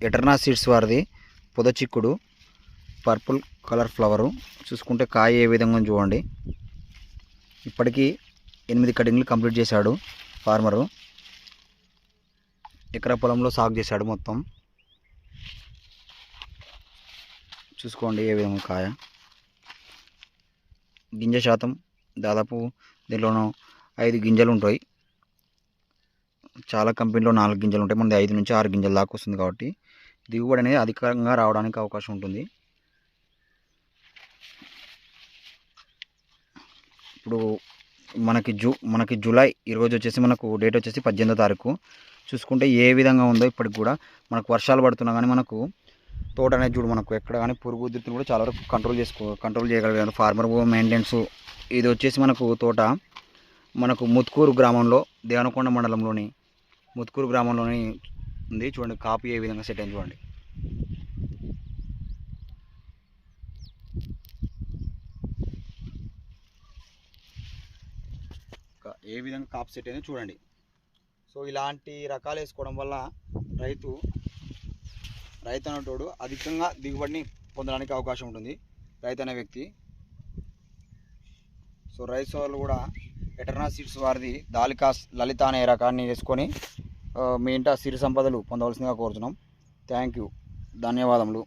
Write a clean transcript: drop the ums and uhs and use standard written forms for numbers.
ఎటర్నా seeds వారిది పొద చిక్కుడు పర్పుల్ కలర్ ఫ్లవరు. చూసుకుంటే కాయ ఏ విధంగా చూడండి. ఇప్పటికీ 8 కటింగ్లు కంప్లీట్ చేశాడు ఫార్మరు. ఎకరా పొలంలో సాగు చేశాడు మొత్తం. చూసుకోండి ఏ విధంగా కాయ. గింజ శాతం దాదాపు దీనిలోనూ 5 గింజలు ఉంటాయి. చాలా కంపెనీలో 4 గింజలు ఉంటాయి, మనది 5 నుంచి 6 గింజల దాకా వస్తుంది. కాబట్టి దిగుబడి అనేది అధికంగా రావడానికి అవకాశం ఉంటుంది. ఇప్పుడు మనకి జూలై ఈరోజు వచ్చేసి మనకు డేట్ వచ్చేసి 18వ తారీఖు. చూసుకుంటే ఏ విధంగా ఉందో ఇప్పటికి కూడా మనకు వర్షాలు పడుతున్నా కానీ మనకు తోట అనేది చూడు మనకు ఎక్కడ కానీ పురుగు ఉధృతిని కూడా చాలా వరకు కంట్రోల్ చేయగలిగారు ఫార్మర్ మెయింటెనెన్స్. ఇది వచ్చేసి మనకు తోట మనకు ముత్కూరు గ్రామంలో దేవనకొండ మండలంలోని ముత్కూరు గ్రామంలోని ఉంది. చూడండి కాపు ఏ విధంగా సెట్ అయింది చూడండి. ఏ విధంగా కాపు సెట్ అయిందో చూడండి. సో ఇలాంటి రకాలు వేసుకోవడం వల్ల రైతు అనేటోడు అధికంగా దిగుబడిని పొందడానికి అవకాశం ఉంటుంది, రైతు అనే వ్యక్తి. సో రైతు సోదరులు కూడా ఎటర్నా సీడ్స్ వారిది దాలికాస్ లలిత అనే రకాన్ని వేసుకొని మీ ఇంట సిరి సంపదలు పొందవలసిందిగా కోరుతున్నాం. థ్యాంక్ యూ, ధన్యవాదములు.